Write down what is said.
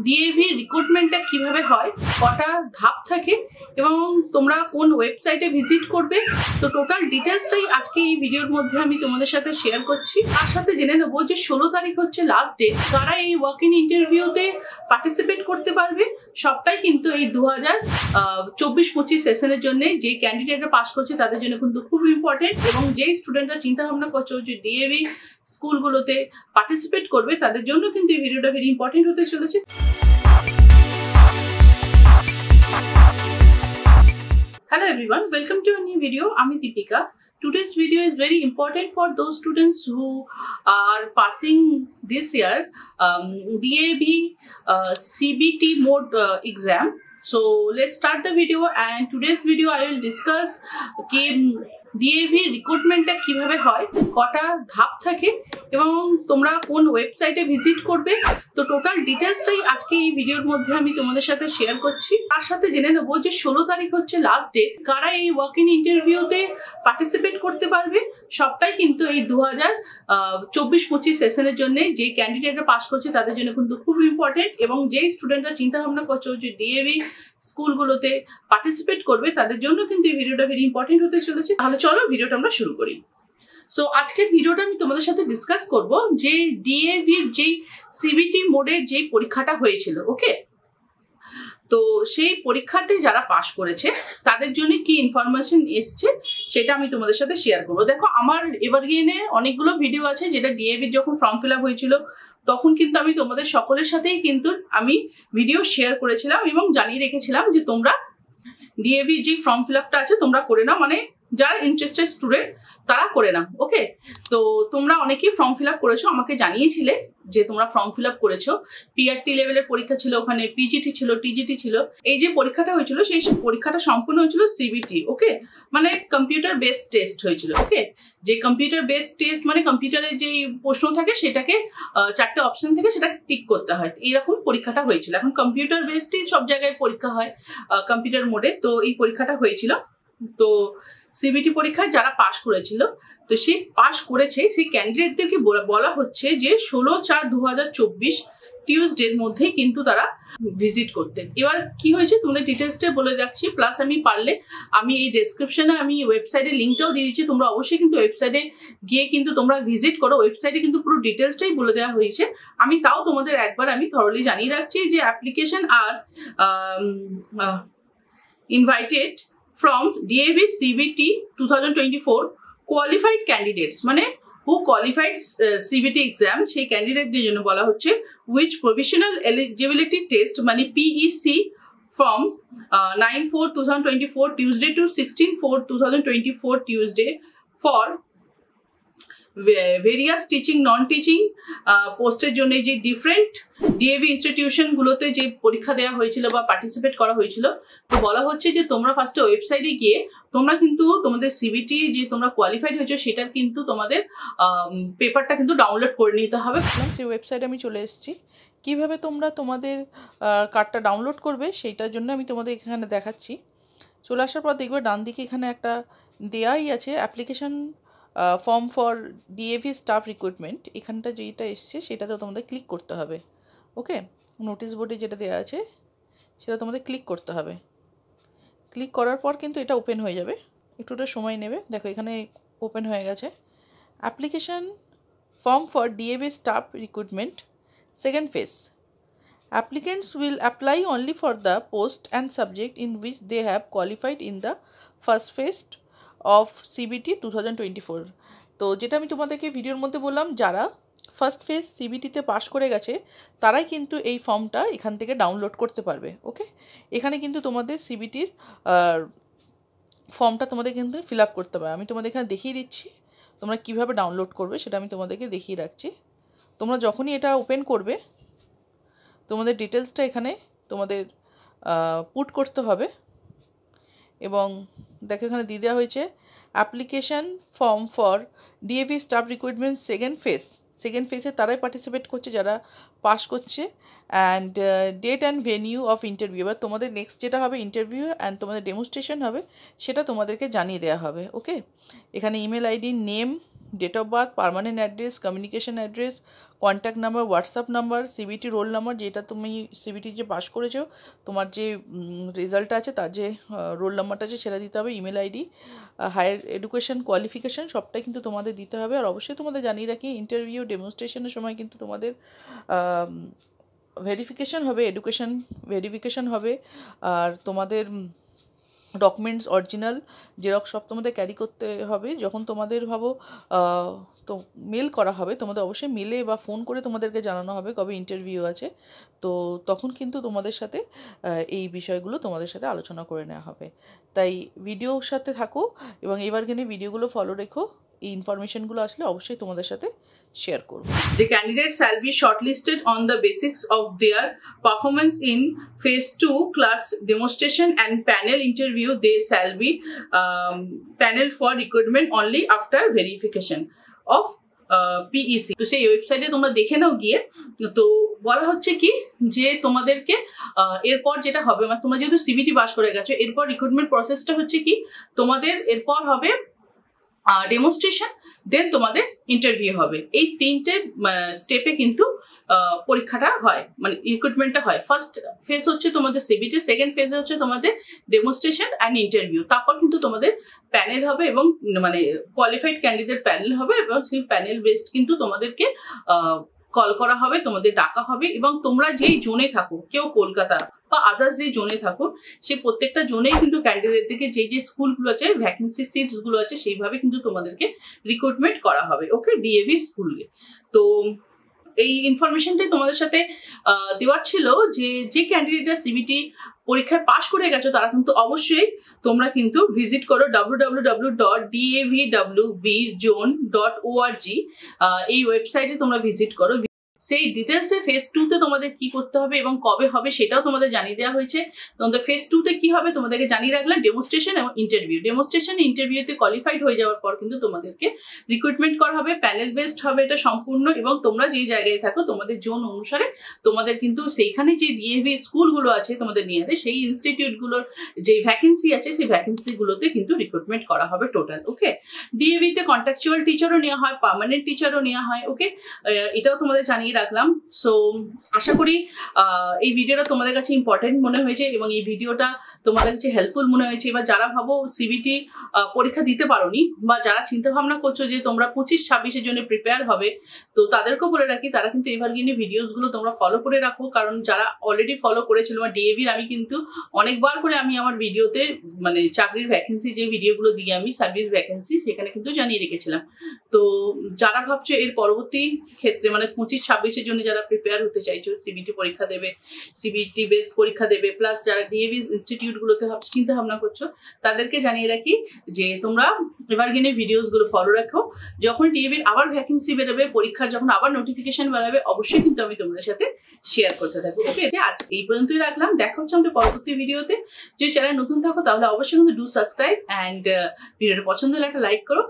DAV রিক্রুটমেন্টটা কিভাবে হয়, কটা ধাপ থাকে এবং তোমরা কোন ওয়েবসাইটে ভিজিট করবে, তো টোটাল ডিটেলসটাই আজকে এই ভিডিওর মধ্যে আমি তোমাদের সাথে শেয়ার করছি। তার সাথে জেনে নেবো যে 16 তারিখ হচ্ছে লাস্ট ডেট, যারা এই ওয়াক ইন ইন্টারভিউতে পার্টিসিপেট করতে পারবে সবটাই কিন্তু এই 2024-25 সেশনের জন্য যে ক্যান্ডিডেটরা পাস করছে তাদের জন্য কিন্তু খুব ইম্পর্টেন্ট, এবং যেই স্টুডেন্টরা চিন্তা ভাবনা করছো যে ডিএভি স্কুলগুলোতে পার্টিসিপেট করবে তাদের জন্য কিন্তু এই ভিডিওটা ভেরি ইম্পর্টেন্ট হতে চলেছে। Hello everyone, welcome to a new video. আমি Deepika. Today's video is very important for those students who are passing this year DAB CBT mode exam. So let's start the video, and today's video I will discuss DAV রিক্রুটমেন্টটা কিভাবে হয়, কটা ধাপ থাকে এবং তোমরা কোন ওয়েবসাইটে ভিজিট করবে, তো টোটাল ডিটেলসটাই আজকে এই ভিডিওর মধ্যে আমি তোমাদের সাথে শেয়ার করছি। তার সাথে জেনে নেবো যে 16 তারিখ হচ্ছে লাস্ট ডেট, কারা এই ওয়াক ইন ইন্টারভিউতে পার্টিসিপেট করতে পারবে সবটাই কিন্তু এই 2024-25 সেশনের জন্য যে ক্যান্ডিডেটরা পাস করছে তাদের জন্য কিন্তু খুব ইম্পর্টেন্ট, এবং যেই স্টুডেন্টরা চিন্তা ভাবনা করছো যে ডিএভি স্কুলগুলোতে পার্টিসিপেট করবে তাদের জন্য কিন্তু এই ভিডিওটা ভেরি ইম্পর্টেন্ট হতে চলেছে। তাহলে চলো ভিডিওটা আমরা শুরু করি। সো আজকের ভিডিওটা আমি তোমাদের সাথে ডিসকাস করব যে ডিএভির যেই সিবিটি মোডের যেই পরীক্ষাটা হয়েছিল, ওকে, তো সেই পরীক্ষাতে যারা পাস করেছে তাদের জন্য কি ইনফরমেশন এসছে সেটা আমি তোমাদের সাথে শেয়ার করবো। দেখো, আমার এভারগ্রিনে অনেকগুলো ভিডিও আছে যেটা ডিএভির যখন ফর্ম ফিল আপ হয়েছিল তখন কিন্তু আমি তোমাদের সকলের সাথেই কিন্তু আমি ভিডিও শেয়ার করেছিলাম এবং জানিয়ে রেখেছিলাম যে তোমরা ডিএভির যে ফর্ম ফিল আপটা আছে তোমরা করে নাও, মানে যারা ইন্টারেস্টেড স্টুডেন্ট তারা করে নাও, ওকে। তো তোমরা অনেকেই ফর্ম ফিল আপ করেছো, আমাকে জানিয়েছিলে যে তোমরা ফর্ম ফিল আপ করেছো। পিআরটি লেভেলের পরীক্ষা ছিল, ওখানে পিজিটি ছিল, টিজিটি ছিল। এই যে পরীক্ষাটা হয়েছিল সেই পরীক্ষাটা সম্পূর্ণ হয়েছিল সিবিটি, ওকে, মানে কম্পিউটার বেসড টেস্ট হয়েছিল, ওকে। যে কম্পিউটার বেসড টেস্ট মানে কম্পিউটারের যেই প্রশ্ন থাকে সেটাকে 4টে অপশন থেকে সেটা টিক করতে হয়, এইরকম পরীক্ষাটা হয়েছিল। এখন কম্পিউটার বেসডই সব জায়গায় পরীক্ষা হয় কম্পিউটার মোডে, তো এই পরীক্ষাটা হয়েছিল। তো সিবিটি পরীক্ষায় যারা পাশ করেছিল, তো সেই পাশ করেছে সেই ক্যান্ডিডেটদেরকে বলা হচ্ছে যে 16/4/2024 টিউসডের মধ্যেই কিন্তু তারা ভিজিট করতেন। এবার কি হয়েছে তোমাদের ডিটেলসটা বলে রাখছি, প্লাস আমি পারলে আমি এই ডেসক্রিপশনে আমি ওয়েবসাইটের লিঙ্কটাও দিয়ে দিচ্ছি, তোমরা অবশ্যই কিন্তু ওয়েবসাইটে গিয়ে কিন্তু তোমরা ভিজিট করো। ওয়েবসাইটে কিন্তু পুরো ডিটেলসটাই বলে দেওয়া হয়েছে। আমি তাও তোমাদের একবার আমি থরলি জানিয়ে রাখছি যে application are invited from DAV CBT 2024 qualified candidates, মানে who qualified CBT exam সেই ক্যান্ডিডেটদের জন্য বলা হচ্ছে which provisional eligibility test মানে PEC from 9/4/2024 Tuesday to 16/4/2024 Tuesday for various teaching non teaching পোস্টের জন্য যে ডিফারেন্ট ডিএভি ইনস্টিটিউশনগুলোতে যে পরীক্ষা দেওয়া হয়েছিল বা পার্টিসিপেট করা হয়েছিল, তো বলা হচ্ছে যে তোমরা ফার্স্টে ওয়েবসাইটে গিয়ে তোমরা কিন্তু তোমাদের সিবিটি যে তোমরা কোয়ালিফাইড হয়েছো সেটার কিন্তু তোমাদের পেপারটা কিন্তু ডাউনলোড করে নিতে হবে। সেই ওয়েবসাইটে আমি চলে এসেছি। কিভাবে তোমরা তোমাদের কার্ডটা ডাউনলোড করবে সেইটার জন্য আমি তোমাদের এখানে দেখাচ্ছি। চলে আসার পর দেখবে ডান দিকে এখানে একটা দেয়াই আছে application form for DAV staff recruitment, এখানটা যেটা এসছে সেটাতে তোমাদের ক্লিক করতে হবে, ওকে। নোটিশ বোর্ডে যেটা দেওয়া আছে সেটা তোমাদের ক্লিক করতে হবে। ক্লিক করার পর কিন্তু এটা ওপেন হয়ে যাবে, একটুটা সময় নেবে। দেখো এখানে ওপেন হয়ে গেছে। Application form for DAV staff recruitment second phase, applicants will apply only for the post and subject in which they have qualified in the first phase of CBT 2024। তো যেটা আমি তোমাদেরকে ভিডিওর মধ্যে বললাম, যারা ফার্স্ট ফেজ সিবিটিতে পাশ করে গেছে তারাই কিন্তু এই ফর্মটা এখান থেকে ডাউনলোড করতে পারবে, ওকে। এখানে কিন্তু তোমাদের সিবিটির ফর্মটা তোমাদের কিন্তু ফিল আপ করতে হবে। আমি তোমাদের এখানে দেখিয়ে দিচ্ছি তোমরা কিভাবে ডাউনলোড করবে, সেটা আমি তোমাদেরকে দেখিয়ে রাখছি। তোমরা যখনই এটা ওপেন করবে তোমাদের ডিটেলসটা এখানে তোমাদের পুট করতে হবে, এবং দেখো এখানে দিয়ে দেওয়া হয়েছে application form for DAV staff recruitment second ফেজে তারাই পার্টিসিপেট করছে যারা পাস করছে, and date and venue of interview. এবার তোমাদের নেক্সট যেটা হবে ইন্টারভিউ অ্যান্ড তোমাদের ডেমনস্ট্রেশন হবে সেটা তোমাদেরকে জানিয়ে দেওয়া হবে, ওকে। এখানে email ID, name, date of birth, permanent address, communication address, contact number, WhatsApp number, CBT roll number, যেটা তুমি সিবিটি যে পাস করেছো তোমার যে রেজাল্টটা আছে তার যে রোল নাম্বারটা আছে সেটা দিতে হবে, email ID, higher education qualification সবটাই কিন্তু তোমাদের দিতে হবে। আর অবশ্যই তোমাদের জানিয়ে রাখি ইন্টারভিউ ডেমনস্ট্রেশনের সময় কিন্তু তোমাদের ভেরিফিকেশান হবে, এডুকেশন ভেরিফিকেশান হবে, আর তোমাদের ডকুমেন্টস অরিজিনাল জেরক্স সব তোমাদের ক্যারি করতে হবে। যখন তোমাদের ভাবো তো মেল করা হবে, তোমাদের অবশ্যই মেলে বা ফোন করে তোমাদেরকে জানানো হবে কবে ইন্টারভিউ আছে, তো তখন কিন্তু তোমাদের সাথে এই বিষয়গুলো তোমাদের সাথে আলোচনা করে নেওয়া হবে। তাই ভিডিওর সাথে থাকো এবং এবার কিন্তু ভিডিওগুলো ফলো রেখো, এই ইনফরমেশনগুলো আসলে অবশ্যই তোমাদের সাথে শেয়ার করব। The candidates shall be shortlisted on the basis of their performance in phase 2 class demonstration and panel interview. They shall be panel for recruitment only after verification of PEC. তো সেই ওয়েবসাইটে তোমরা দেখে নাও গিয়ে। তো বলা হচ্ছে কি যে তোমাদেরকে এরপর যেটা হবে, মানে তোমরা যেহেতু সিবিটি পাস করে গেছো, এরপর রিক্রুটমেন্ট প্রসেসটা হচ্ছে কি তোমাদের এরপর হবে ডেমনস্ট্রেশন, দেন তোমাদের ইন্টারভিউ হবে। এই তিনটে স্টেপে কিন্তু পরীক্ষাটা হয়, মানে রিক্রুটমেন্টটা হয়। ফার্স্ট ফেজ হচ্ছে তোমাদের সিবিটি, সেকেন্ড ফেজে হচ্ছে তোমাদের ডেমনস্ট্রেশন অ্যান্ড ইন্টারভিউ, তারপর কিন্তু তোমাদের প্যানেল হবে এবং মানে কোয়ালিফাইড ক্যান্ডিডেট প্যানেল হবে এবং সেই প্যানেল বেসড কিন্তু তোমাদেরকে কল করা হবে, তোমাদের ডাকা হবে এবং তোমরা যেই জোনে থাকো, কেউ কলকাতা বা আদার্স যেই জোনে থাকো, সেই প্রত্যেকটা জোনেই কিন্তু ক্যান্ডিডেটদেরকে যে স্কুলগুলো আছে, ভ্যাকেন্সি সিটসগুলো আছে, সেইভাবে কিন্তু তোমাদেরকে রিক্রুটমেন্ট করা হবে। ওকে, ডিএভি স্কুলে। তো এই ইনফরমেশনটাই তোমাদের সাথে দেওয়ার ছিল যে ক্যান্ডিডেটরা সিবিটি পরীক্ষায় পাশ করে গেছো তারা কিন্তু অবশ্যই তোমরা কিন্তু ভিজিট করো www.davwbzone.org, এই ওয়েবসাইটে তোমরা ভিজিট করো। সেই ডিটেলসে ফেজ 2তে তোমাদের কি করতে হবে এবং কবে হবে সেটাও তোমাদের জানিয়ে দেওয়া হয়েছে। তোমাদের ফেজ 2তে কি হবে তোমাদেরকে জানিয়ে রাখলাম, ডেমনস্ট্রেশন এবং ইন্টারভিউ। ডেমনস্ট্রেশন ইন্টারভিউতে কোয়ালিফাইড হয়ে যাওয়ার পর কিন্তু তোমাদেরকে রিক্রুটমেন্ট করা হবে, প্যানেল বেসড হবে এটা সম্পূর্ণ, এবং তোমরা যেই জায়গায় থাকো তোমাদের জোন অনুসারে তোমাদের কিন্তু সেইখানে যে ডিএভি স্কুলগুলো আছে তোমাদের নিয়ারে, সেই ইনস্টিটিউটগুলোর যে ভ্যাকেন্সি আছে সেই ভ্যাকেন্সিগুলোতে কিন্তু রিক্রুটমেন্ট করা হবে টোটাল। ওকে, ডিএভিতে কন্ট্রাকচুয়াল টিচারও নেওয়া হয়, পার্মানেন্ট টিচারও নেওয়া হয়। ওকে, এটাও তোমাদের জানিয়ে রাখলাম। সো আশা করি এই ভিডিওটা তোমাদের কাছে ইম্পর্টেন্ট মনে হয়েছে এবং এই ভিডিওটা তোমাদের কাছে হেল্পফুল মনে হয়েছে। এবার যারা ভাবো সিবিটি পরীক্ষা দিতে পারোনি বা যারা চিন্তা ভাবনা করছো যে তোমরা 25-26-এর জন্য প্রিপেয়ার হবে, তো তাদেরকেও বলে রাখি তারা কিন্তু এভারগ্রিন ভিডিওসগুলো তোমরা ফলো করে রাখো, কারণ যারা অলরেডি ফলো করেছিল বা ডিএভির আমি কিন্তু অনেকবার করে আমি আমার ভিডিওতে মানে চাকরির ভ্যাকেন্সি যে ভিডিওগুলো দিয়ে আমি সার্ভিস ভ্যাকেন্সি সেখানে কিন্তু জানিয়ে রেখেছিলাম। তো যারা ভাবছো এর পরবর্তী ক্ষেত্রে মানে 25-26-এর জন্য যারা প্রিপেয়ার হতে চাইছো, সিবিটি পরীক্ষা দেবে, সিবিটি বেস পরীক্ষা দেবে, প্লাস যারা ডিএভি ইনস্টিটিউটগুলোতে চিন্তা ভাবনা করছো তাদেরকে জানিয়ে রাখি যে তোমরা এভারগ্রিন ভিডিওসগুলো ফলো রাখো। যখন ডিএভির আবার ভ্যাকেন্সি বেরোবে, পরীক্ষার যখন আবার নোটিফিকেশন বেরোবে, অবশ্যই কিন্তু আমি তোমাদের সাথে শেয়ার করতে থাকবো। ওকে, যে আজকে এই পর্যন্তই রাখলাম, দেখা হচ্ছে আমাদের পরবর্তী ভিডিওতে। যদি চ্যানেল নতুন থাকো তাহলে অবশ্যই কিন্তু ডু সাবস্ক্রাইব অ্যান্ড ভিডিওটা পছন্দ হলে একটা লাইক করো।